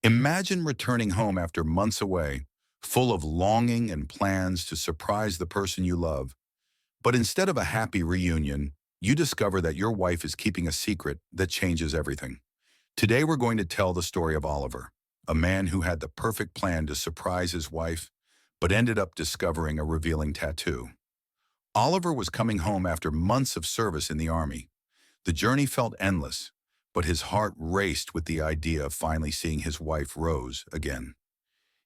Imagine returning home after months away, full of longing and plans to surprise the person you love. But instead of a happy reunion, you discover that your wife is keeping a secret that changes everything. Today we're going to tell the story of Oliver, a man who had the perfect plan to surprise his wife, but ended up discovering a revealing tattoo. Oliver was coming home after months of service in the army. The journey felt endless, but his heart raced with the idea of finally seeing his wife Rose again.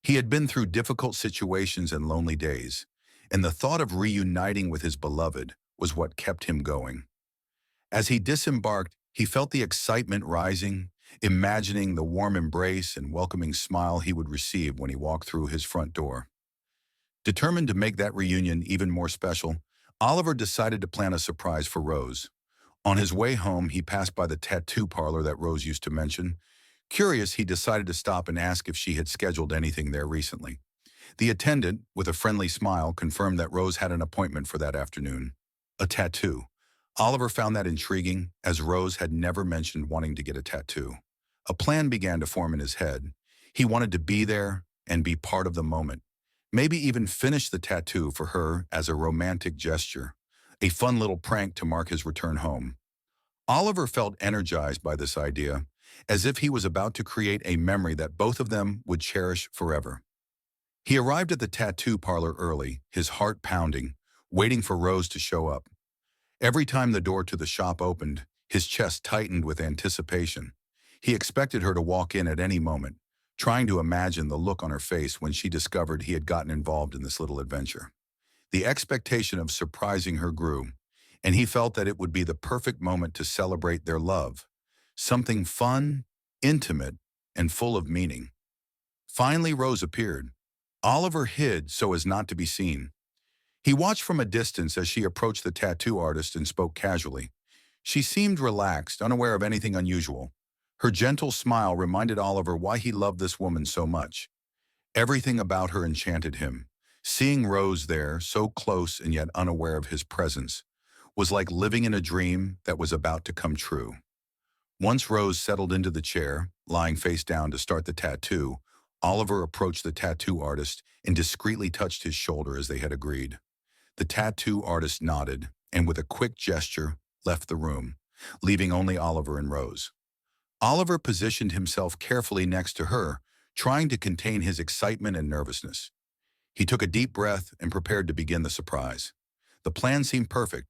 He had been through difficult situations and lonely days, and the thought of reuniting with his beloved was what kept him going. As he disembarked, he felt the excitement rising, imagining the warm embrace and welcoming smile he would receive when he walked through his front door. Determined to make that reunion even more special, Oliver decided to plan a surprise for Rose. On his way home, he passed by the tattoo parlor that Rose used to mention. Curious, he decided to stop and ask if she had scheduled anything there recently. The attendant, with a friendly smile, confirmed that Rose had an appointment for that afternoon. A tattoo. Oliver found that intriguing, as Rose had never mentioned wanting to get a tattoo. A plan began to form in his head. He wanted to be there and be part of the moment. Maybe even finish the tattoo for her as a romantic gesture. A fun little prank to mark his return home. Oliver felt energized by this idea, as if he was about to create a memory that both of them would cherish forever. He arrived at the tattoo parlor early, his heart pounding, waiting for Rose to show up. Every time the door to the shop opened, his chest tightened with anticipation. He expected her to walk in at any moment, trying to imagine the look on her face when she discovered he had gotten involved in this little adventure. The expectation of surprising her grew, and he felt that it would be the perfect moment to celebrate their love. Something fun, intimate, and full of meaning. Finally, Rose appeared. Oliver hid so as not to be seen. He watched from a distance as she approached the tattoo artist and spoke casually. She seemed relaxed, unaware of anything unusual. Her gentle smile reminded Oliver why he loved this woman so much. Everything about her enchanted him. Seeing Rose there, so close and yet unaware of his presence, was like living in a dream that was about to come true. Once Rose settled into the chair, lying face down to start the tattoo, Oliver approached the tattoo artist and discreetly touched his shoulder as they had agreed. The tattoo artist nodded and with a quick gesture left the room, leaving only Oliver and Rose. Oliver positioned himself carefully next to her, trying to contain his excitement and nervousness. He took a deep breath and prepared to begin the surprise. The plan seemed perfect.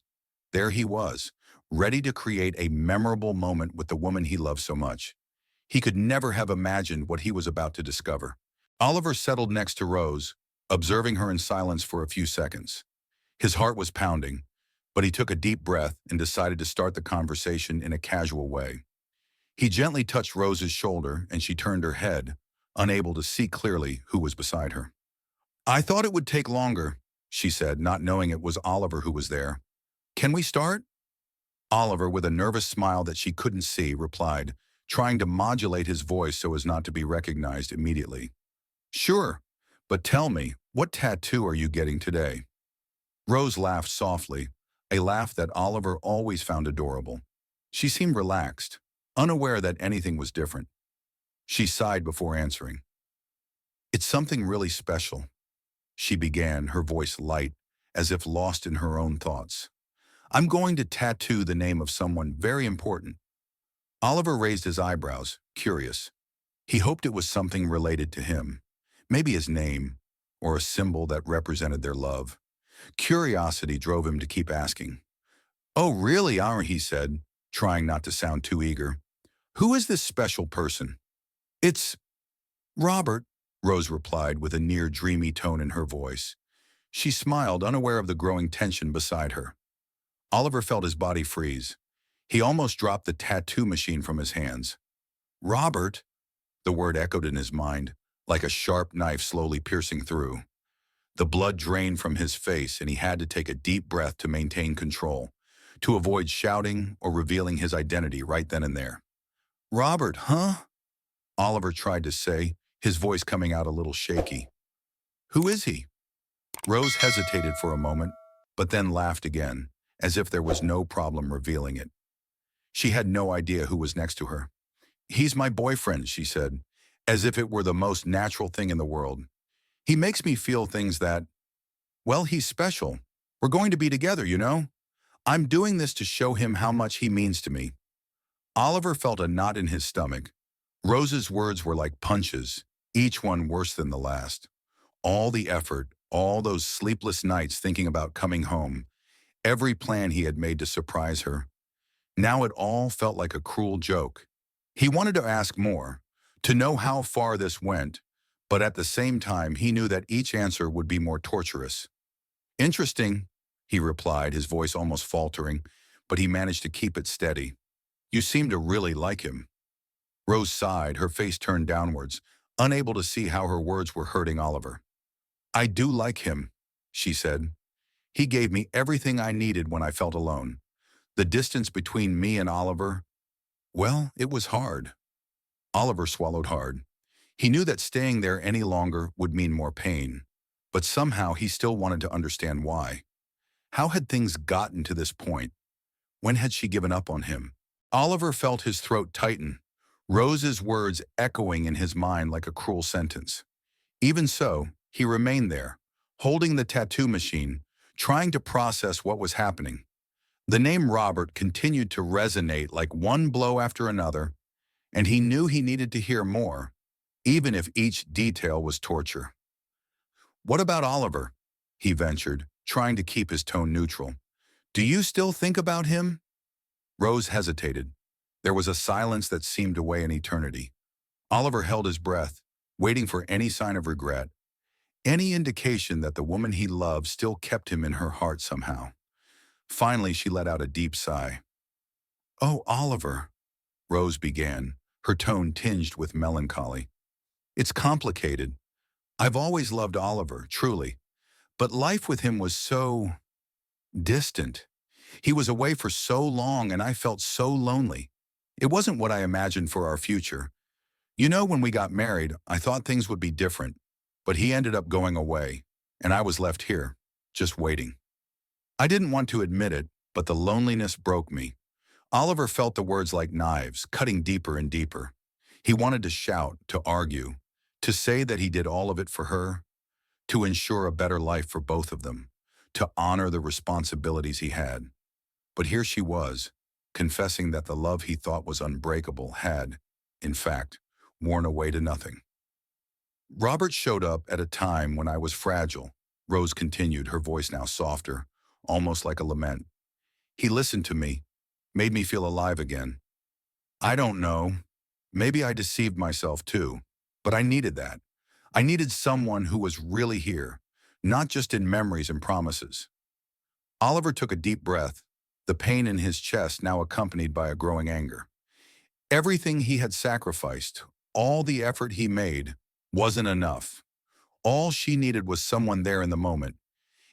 There he was, ready to create a memorable moment with the woman he loved so much. He could never have imagined what he was about to discover. Oliver settled next to Rose, observing her in silence for a few seconds. His heart was pounding, but he took a deep breath and decided to start the conversation in a casual way. He gently touched Rose's shoulder and she turned her head, unable to see clearly who was beside her. "I thought it would take longer," she said, not knowing it was Oliver who was there. "Can we start?" Oliver, with a nervous smile that she couldn't see, replied, trying to modulate his voice so as not to be recognized immediately. "Sure, but tell me, what tattoo are you getting today?" Rose laughed softly, a laugh that Oliver always found adorable. She seemed relaxed, unaware that anything was different. She sighed before answering. "It's something really special," she began, her voice light, as if lost in her own thoughts. "I'm going to tattoo the name of someone very important." Oliver raised his eyebrows, curious. He hoped it was something related to him, maybe his name, or a symbol that represented their love. Curiosity drove him to keep asking. "Oh, really, he said, trying not to sound too eager. "Who is this special person?" "It's Robert," Rose replied with a near dreamy tone in her voice. She smiled, unaware of the growing tension beside her. Oliver felt his body freeze. He almost dropped the tattoo machine from his hands. "Robert," the word echoed in his mind, like a sharp knife slowly piercing through. The blood drained from his face and he had to take a deep breath to maintain control, to avoid shouting or revealing his identity right then and there. "Robert, huh?" Oliver tried to say, his voice coming out a little shaky. "Who is he?" Rose hesitated for a moment, but then laughed again, as if there was no problem revealing it. She had no idea who was next to her. "He's my boyfriend," she said, as if it were the most natural thing in the world. He makes me feel things that, well, he's special. We're going to be together, you know? I'm doing this to show him how much he means to me. Oliver felt a knot in his stomach. Rose's words were like punches, each one worse than the last. All the effort, all those sleepless nights thinking about coming home, every plan he had made to surprise her. Now it all felt like a cruel joke. He wanted to ask more, to know how far this went, but at the same time he knew that each answer would be more torturous. Interesting, he replied, his voice almost faltering, but he managed to keep it steady. You seem to really like him. Rose sighed, her face turned downwards, unable to see how her words were hurting Oliver. I do like him, she said. He gave me everything I needed when I felt alone. The distance between me and Oliver, well, it was hard. Oliver swallowed hard. He knew that staying there any longer would mean more pain, but somehow he still wanted to understand why. How had things gotten to this point? When had she given up on him? Oliver felt his throat tighten, Rose's words echoing in his mind like a cruel sentence. Even so, he remained there, holding the tattoo machine, trying to process what was happening. The name Robert continued to resonate like one blow after another, and he knew he needed to hear more, even if each detail was torture. What about Oliver? He ventured, trying to keep his tone neutral. Do you still think about him? Rose hesitated. There was a silence that seemed to weigh an eternity. Oliver held his breath, waiting for any sign of regret, any indication that the woman he loved still kept him in her heart somehow. Finally, she let out a deep sigh. Oh, Oliver, Rose began, her tone tinged with melancholy. It's complicated. I've always loved Oliver, truly, but life with him was so distant. He was away for so long and I felt so lonely. It wasn't what I imagined for our future. You know, when we got married, I thought things would be different, but he ended up going away, and I was left here, just waiting. I didn't want to admit it, but the loneliness broke me. Oliver felt the words like knives, cutting deeper and deeper. He wanted to shout, to argue, to say that he did all of it for her, to ensure a better life for both of them, to honor the responsibilities he had. But here she was, confessing that the love he thought was unbreakable had, in fact, worn away to nothing. Robert showed up at a time when I was fragile, Rose continued, her voice now softer, almost like a lament. He listened to me, made me feel alive again. I don't know. Maybe I deceived myself too, but I needed that. I needed someone who was really here, not just in memories and promises. Oliver took a deep breath, the pain in his chest now accompanied by a growing anger. Everything he had sacrificed, all the effort he made, wasn't enough. All she needed was someone there in the moment,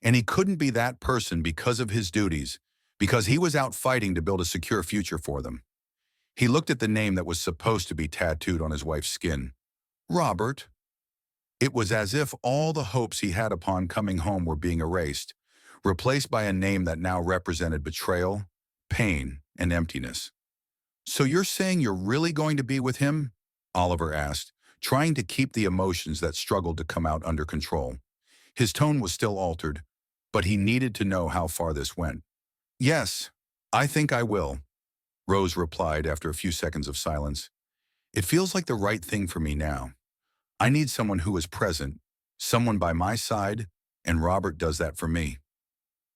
and he couldn't be that person because of his duties, because he was out fighting to build a secure future for them. He looked at the name that was supposed to be tattooed on his wife's skin. Robert. It was as if all the hopes he had upon coming home were being erased, replaced by a name that now represented betrayal, pain, and emptiness. So you're saying you're really going to be with him? Oliver asked, trying to keep the emotions that struggled to come out under control. His tone was still altered, but he needed to know how far this went. Yes, I think I will, Rose replied after a few seconds of silence. It feels like the right thing for me now. I need someone who is present, someone by my side, and Robert does that for me.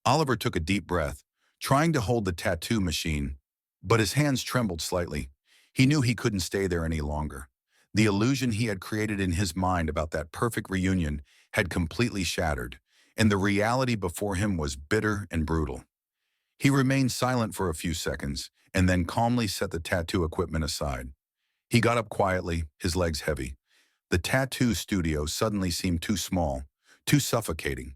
Oliver took a deep breath, trying to hold the tattoo machine, but his hands trembled slightly. He knew he couldn't stay there any longer. The illusion he had created in his mind about that perfect reunion had completely shattered, and the reality before him was bitter and brutal. He remained silent for a few seconds, and then calmly set the tattoo equipment aside. He got up quietly, his legs heavy. The tattoo studio suddenly seemed too small, too suffocating.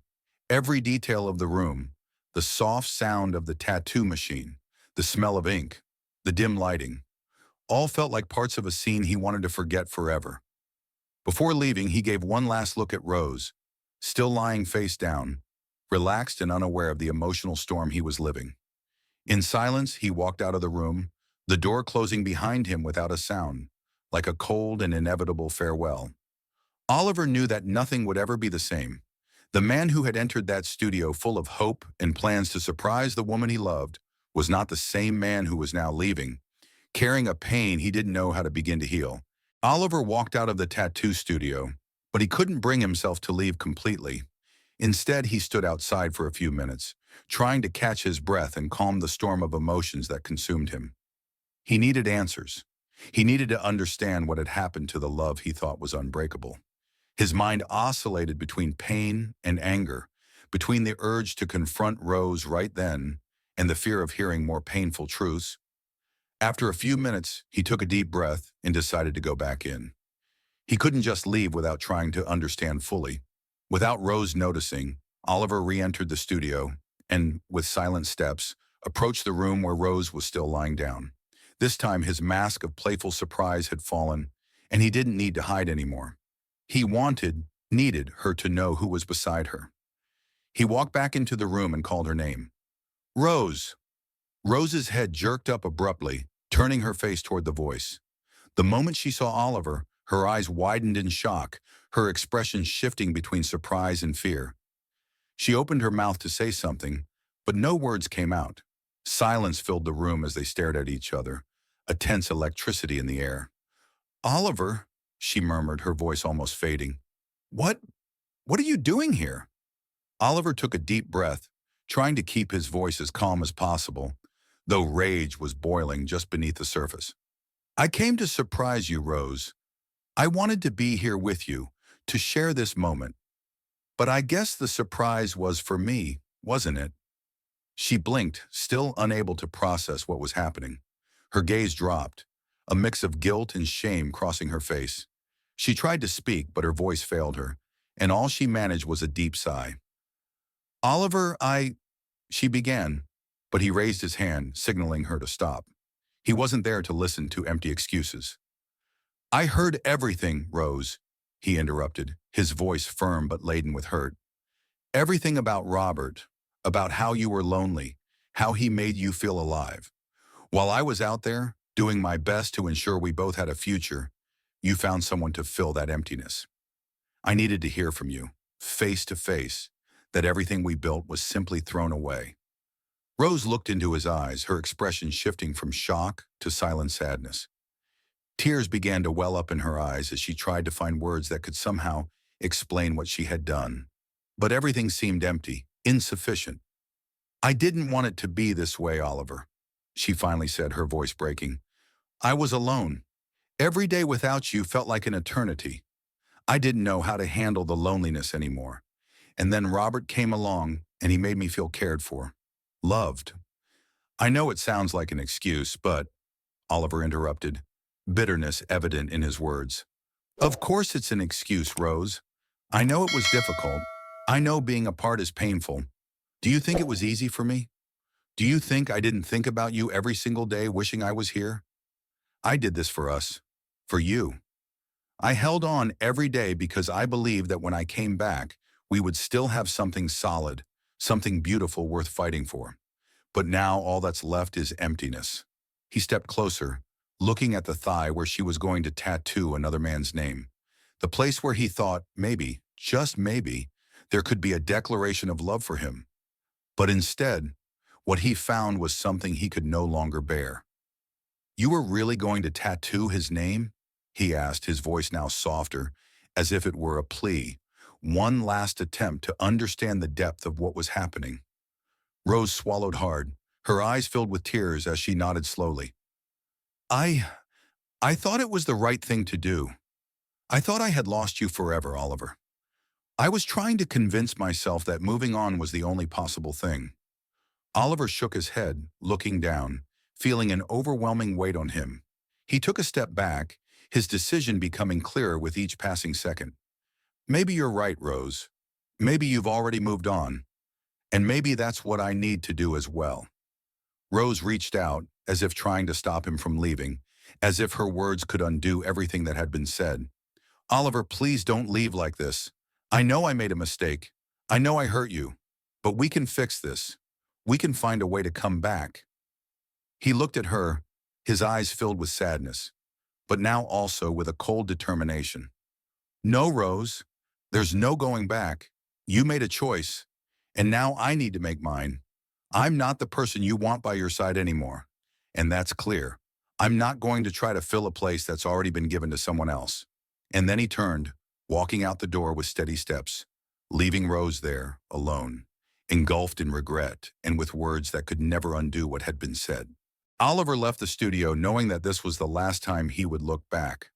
Every detail of the room, the soft sound of the tattoo machine, the smell of ink, the dim lighting, all felt like parts of a scene he wanted to forget forever. Before leaving, he gave one last look at Rose, still lying face down, relaxed and unaware of the emotional storm he was living. In silence, he walked out of the room, the door closing behind him without a sound. like a cold and inevitable farewell. Oliver knew that nothing would ever be the same. The man who had entered that studio full of hope and plans to surprise the woman he loved was not the same man who was now leaving, carrying a pain he didn't know how to begin to heal. Oliver walked out of the tattoo studio, but he couldn't bring himself to leave completely. Instead, he stood outside for a few minutes, trying to catch his breath and calm the storm of emotions that consumed him. He needed answers. He needed to understand what had happened to the love he thought was unbreakable. His mind oscillated between pain and anger, between the urge to confront Rose right then and the fear of hearing more painful truths. After a few minutes, he took a deep breath and decided to go back in. He couldn't just leave without trying to understand fully. Without Rose noticing, Oliver re-entered the studio and, with silent steps, approached the room where Rose was still lying down. This time, his mask of playful surprise had fallen, and he didn't need to hide anymore. He needed her to know who was beside her. He walked back into the room and called her name. Rose! Rose's head jerked up abruptly, turning her face toward the voice. The moment she saw Oliver, her eyes widened in shock, her expression shifting between surprise and fear. She opened her mouth to say something, but no words came out. Silence filled the room as they stared at each other, a tense electricity in the air. Oliver, she murmured, her voice almost fading. What are you doing here? Oliver took a deep breath, trying to keep his voice as calm as possible, though rage was boiling just beneath the surface. I came to surprise you, Rose. I wanted to be here with you, to share this moment. But I guess the surprise was for me, wasn't it? She blinked, still unable to process what was happening. Her gaze dropped, a mix of guilt and shame crossing her face. She tried to speak, but her voice failed her, and all she managed was a deep sigh. Oliver, she began, but he raised his hand, signaling her to stop. He wasn't there to listen to empty excuses. I heard everything, Rose, he interrupted, his voice firm but laden with hurt. Everything about Robert, about how you were lonely, how he made you feel alive. While I was out there, doing my best to ensure we both had a future, you found someone to fill that emptiness. I needed to hear from you, face to face, that everything we built was simply thrown away. Rose looked into his eyes, her expression shifting from shock to silent sadness. Tears began to well up in her eyes as she tried to find words that could somehow explain what she had done. But everything seemed empty, insufficient. I didn't want it to be this way, Oliver, she finally said, her voice breaking. I was alone. Every day without you felt like an eternity. I didn't know how to handle the loneliness anymore. And then Robert came along, and he made me feel cared for, loved. I know it sounds like an excuse, but, Oliver interrupted, bitterness evident in his words. Of course it's an excuse, Rose. I know it was difficult. I know being apart is painful. Do you think it was easy for me? Do you think I didn't think about you every single day wishing I was here? I did this for us, for you. I held on every day because I believed that when I came back, we would still have something solid, something beautiful worth fighting for. But now all that's left is emptiness. He stepped closer, looking at the thigh where she was going to tattoo another man's name. The place where he thought, maybe, just maybe, there could be a declaration of love for him. But instead, what he found was something he could no longer bear. You were really going to tattoo his name? He asked, his voice now softer, as if it were a plea, one last attempt to understand the depth of what was happening. Rose swallowed hard, her eyes filled with tears as she nodded slowly. I thought it was the right thing to do. I thought I had lost you forever, Oliver. I was trying to convince myself that moving on was the only possible thing. Oliver shook his head, looking down, feeling an overwhelming weight on him. He took a step back, his decision becoming clearer with each passing second. Maybe you're right, Rose. Maybe you've already moved on. And maybe that's what I need to do as well. Rose reached out, as if trying to stop him from leaving, as if her words could undo everything that had been said. Oliver, please don't leave like this. I know I made a mistake. I know I hurt you. But we can fix this. We can find a way to come back. He looked at her, his eyes filled with sadness. but now also with a cold determination. No, Rose, there's no going back. You made a choice, and now I need to make mine. I'm not the person you want by your side anymore, and that's clear. I'm not going to try to fill a place that's already been given to someone else. And then he turned, walking out the door with steady steps, leaving Rose there, alone, engulfed in regret and with words that could never undo what had been said. Oliver left the studio knowing that this was the last time he would look back.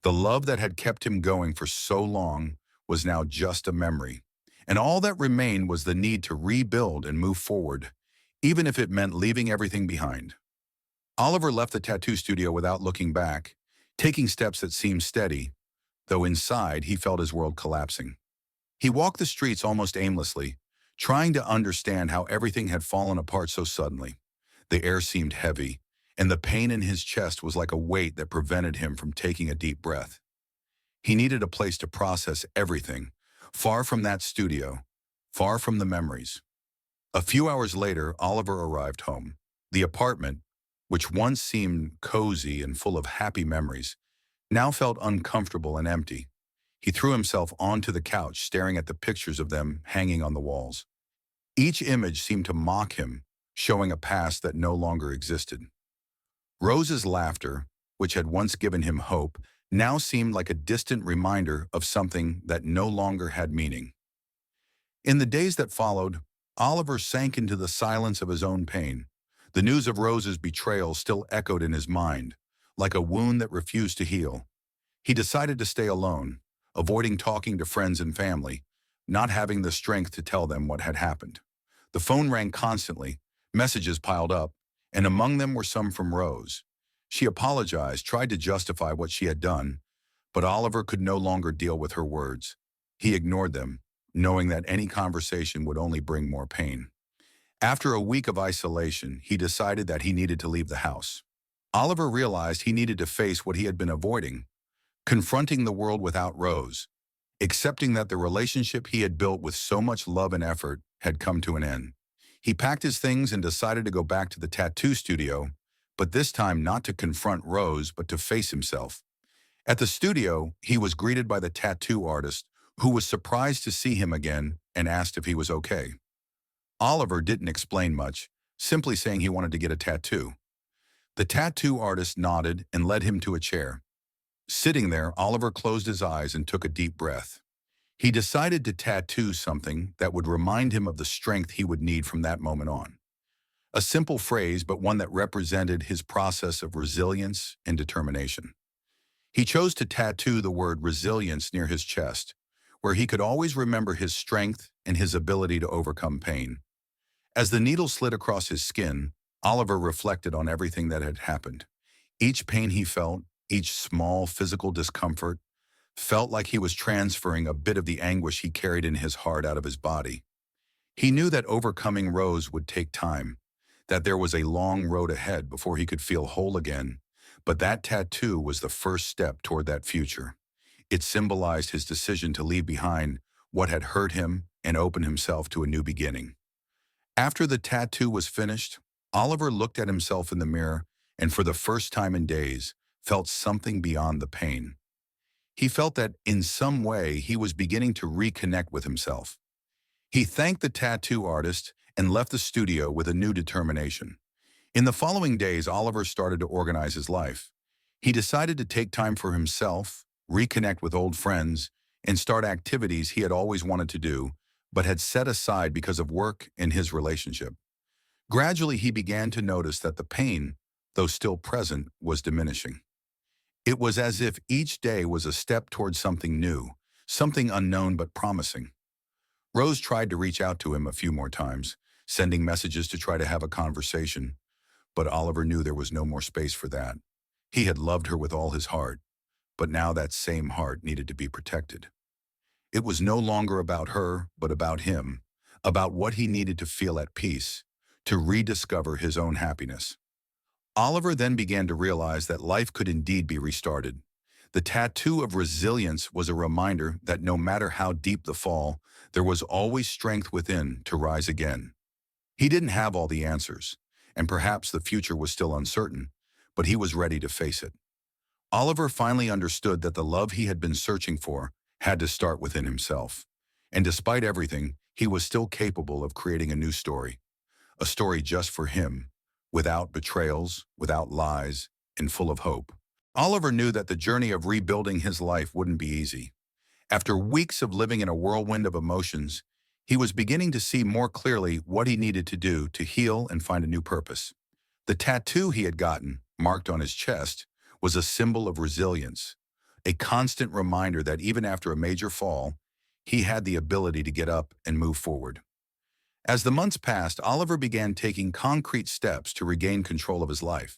The love that had kept him going for so long was now just a memory, and all that remained was the need to rebuild and move forward, even if it meant leaving everything behind. Oliver left the tattoo studio without looking back, taking steps that seemed steady, though inside he felt his world collapsing. He walked the streets almost aimlessly, trying to understand how everything had fallen apart so suddenly. The air seemed heavy, and the pain in his chest was like a weight that prevented him from taking a deep breath. He needed a place to process everything, far from that studio, far from the memories. A few hours later, Oliver arrived home. The apartment, which once seemed cozy and full of happy memories, now felt uncomfortable and empty. He threw himself onto the couch, staring at the pictures of them hanging on the walls. Each image seemed to mock him, showing a past that no longer existed. Rose's laughter, which had once given him hope, now seemed like a distant reminder of something that no longer had meaning. In the days that followed, Oliver sank into the silence of his own pain. The news of Rose's betrayal still echoed in his mind, like a wound that refused to heal. He decided to stay alone, avoiding talking to friends and family, not having the strength to tell them what had happened. The phone rang constantly, messages piled up, and among them were some from Rose. She apologized, tried to justify what she had done, but Oliver could no longer deal with her words. He ignored them, knowing that any conversation would only bring more pain. After a week of isolation, he decided that he needed to leave the house. Oliver realized he needed to face what he had been avoiding, confronting the world without Rose, accepting that the relationship he had built with so much love and effort had come to an end. He packed his things and decided to go back to the tattoo studio, but this time not to confront Rose, but to face himself. At the studio, he was greeted by the tattoo artist, who was surprised to see him again and asked if he was okay. Oliver didn't explain much, simply saying he wanted to get a tattoo. The tattoo artist nodded and led him to a chair. Sitting there, Oliver closed his eyes and took a deep breath. He decided to tattoo something that would remind him of the strength he would need from that moment on. A simple phrase, but one that represented his process of resilience and determination. He chose to tattoo the word resilience near his chest, where he could always remember his strength and his ability to overcome pain. As the needle slid across his skin, Oliver reflected on everything that had happened. Each pain he felt, each small physical discomfort, felt like he was transferring a bit of the anguish he carried in his heart out of his body. He knew that overcoming Rose would take time, that there was a long road ahead before he could feel whole again, but that tattoo was the first step toward that future. It symbolized his decision to leave behind what had hurt him and open himself to a new beginning. After the tattoo was finished, Oliver looked at himself in the mirror and for the first time in days, felt something beyond the pain. He felt that in some way he was beginning to reconnect with himself. He thanked the tattoo artist and left the studio with a new determination. In the following days, Oliver started to organize his life. He decided to take time for himself, reconnect with old friends, and start activities he had always wanted to do, but had set aside because of work and his relationship. Gradually, he began to notice that the pain, though still present, was diminishing. It was as if each day was a step towards something new, something unknown but promising. Rose tried to reach out to him a few more times, sending messages to try to have a conversation, but Oliver knew there was no more space for that. He had loved her with all his heart, but now that same heart needed to be protected. It was no longer about her, but about him, about what he needed to feel at peace, to rediscover his own happiness. Oliver then began to realize that life could indeed be restarted. The tattoo of resilience was a reminder that no matter how deep the fall, there was always strength within to rise again. He didn't have all the answers, and perhaps the future was still uncertain, but he was ready to face it. Oliver finally understood that the love he had been searching for had to start within himself. And despite everything, he was still capable of creating a new story. A story just for him, without betrayals, without lies, and full of hope. Oliver knew that the journey of rebuilding his life wouldn't be easy. After weeks of living in a whirlwind of emotions, he was beginning to see more clearly what he needed to do to heal and find a new purpose. The tattoo he had gotten, marked on his chest, was a symbol of resilience, a constant reminder that even after a major fall, he had the ability to get up and move forward. As the months passed, Oliver began taking concrete steps to regain control of his life.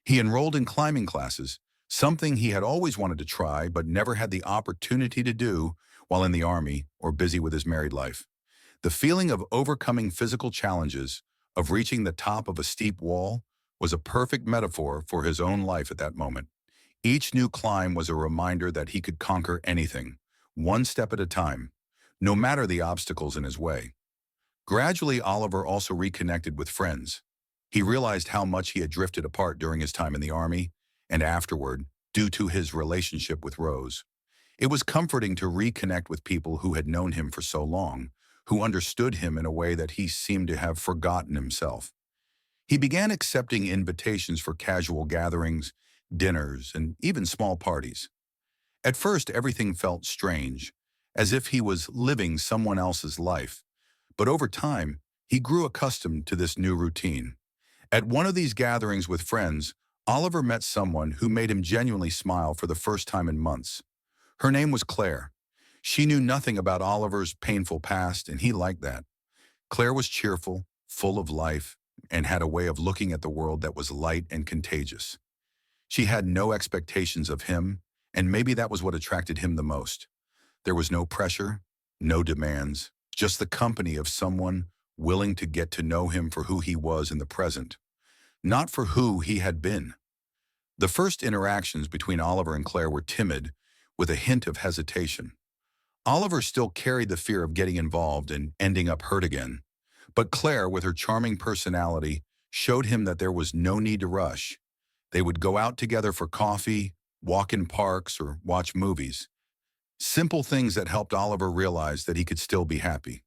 He enrolled in climbing classes, something he had always wanted to try but never had the opportunity to do while in the army or busy with his married life. The feeling of overcoming physical challenges, of reaching the top of a steep wall, was a perfect metaphor for his own life at that moment. Each new climb was a reminder that he could conquer anything, one step at a time, no matter the obstacles in his way. Gradually, Oliver also reconnected with friends. He realized how much he had drifted apart during his time in the army and afterward, due to his relationship with Rose. It was comforting to reconnect with people who had known him for so long, who understood him in a way that he seemed to have forgotten himself. He began accepting invitations for casual gatherings, dinners, and even small parties. At first, everything felt strange, as if he was living someone else's life. But over time, he grew accustomed to this new routine. At one of these gatherings with friends, Oliver met someone who made him genuinely smile for the first time in months. Her name was Claire. She knew nothing about Oliver's painful past, and he liked that. Claire was cheerful, full of life, and had a way of looking at the world that was light and contagious. She had no expectations of him, and maybe that was what attracted him the most. There was no pressure, no demands, just the company of someone willing to get to know him for who he was in the present, not for who he had been. The first interactions between Oliver and Claire were timid, with a hint of hesitation. Oliver still carried the fear of getting involved and ending up hurt again. But Claire, with her charming personality, showed him that there was no need to rush. They would go out together for coffee, walk in parks, or watch movies. Simple things that helped Oliver realize that he could still be happy.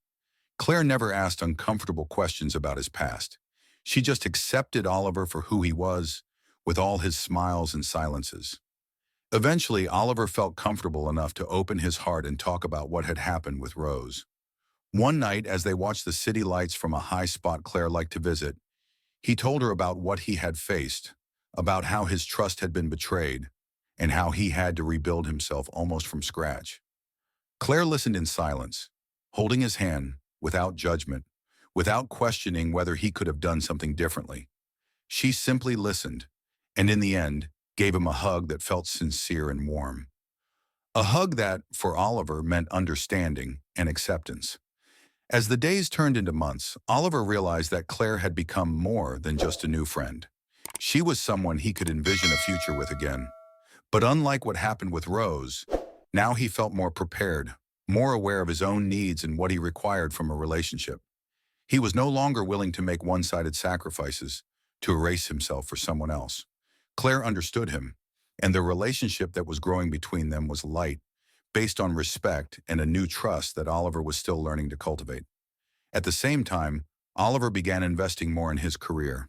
Claire never asked uncomfortable questions about his past. She just accepted Oliver for who he was, with all his smiles and silences. Eventually, Oliver felt comfortable enough to open his heart and talk about what had happened with Rose. One night, as they watched the city lights from a high spot Claire liked to visit, he told her about what he had faced, about how his trust had been betrayed, and how he had to rebuild himself almost from scratch. Claire listened in silence, holding his hand, without judgment, without questioning whether he could have done something differently. She simply listened, and in the end, gave him a hug that felt sincere and warm. A hug that, for Oliver, meant understanding and acceptance. As the days turned into months, Oliver realized that Claire had become more than just a new friend. She was someone he could envision a future with again. But unlike what happened with Rose, now he felt more prepared, more aware of his own needs and what he required from a relationship. He was no longer willing to make one-sided sacrifices to erase himself for someone else. Claire understood him, and the relationship that was growing between them was light, based on respect and a new trust that Oliver was still learning to cultivate. At the same time, Oliver began investing more in his career.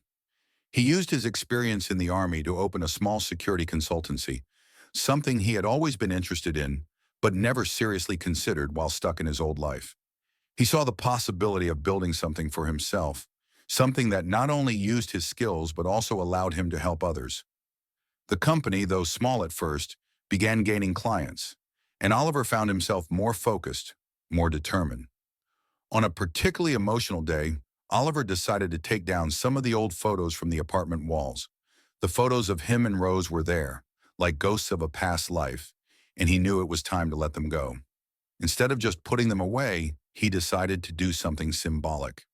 He used his experience in the Army to open a small security consultancy, something he had always been interested in, but never seriously considered while stuck in his old life. He saw the possibility of building something for himself, something that not only used his skills but also allowed him to help others. The company, though small at first, began gaining clients, and Oliver found himself more focused, more determined. On a particularly emotional day, Oliver decided to take down some of the old photos from the apartment walls. The photos of him and Rose were there, like ghosts of a past life, and he knew it was time to let them go. Instead of just putting them away, he decided to do something symbolic.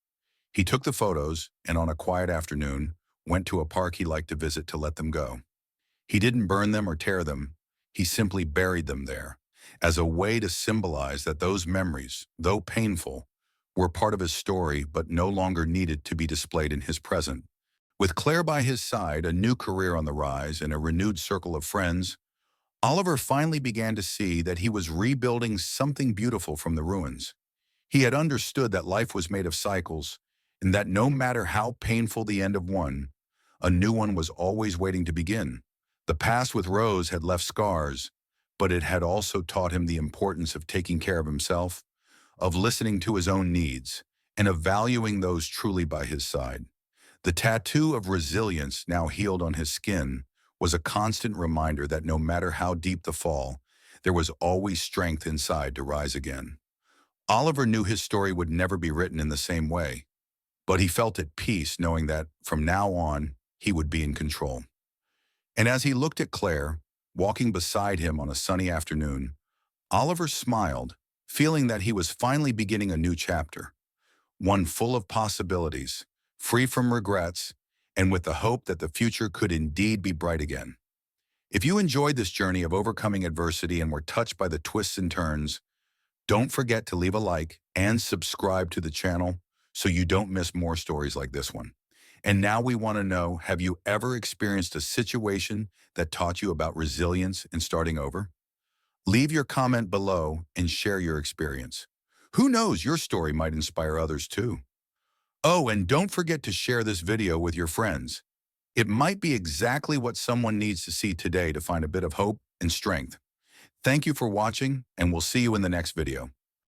He took the photos and on a quiet afternoon, went to a park he liked to visit to let them go. He didn't burn them or tear them. He simply buried them there, as a way to symbolize that those memories, though painful, were part of his story but no longer needed to be displayed in his present. With Claire by his side, a new career on the rise, and a renewed circle of friends, Oliver finally began to see that he was rebuilding something beautiful from the ruins. He had understood that life was made of cycles, and that no matter how painful the end of one, a new one was always waiting to begin. The past with Rose had left scars, but it had also taught him the importance of taking care of himself, of listening to his own needs, and of valuing those truly by his side. The tattoo of resilience now healed on his skin was a constant reminder that no matter how deep the fall, there was always strength inside to rise again. Oliver knew his story would never be written in the same way, but he felt at peace knowing that, from now on, he would be in control. And as he looked at Claire, walking beside him on a sunny afternoon, Oliver smiled, feeling that he was finally beginning a new chapter, one full of possibilities, free from regrets, and with the hope that the future could indeed be bright again. If you enjoyed this journey of overcoming adversity and were touched by the twists and turns, don't forget to leave a like and subscribe to the channel so you don't miss more stories like this one. And now we want to know, have you ever experienced a situation that taught you about resilience and starting over? Leave your comment below and share your experience. Who knows, your story might inspire others too. Oh, and don't forget to share this video with your friends. It might be exactly what someone needs to see today to find a bit of hope and strength. Thank you for watching, and we'll see you in the next video.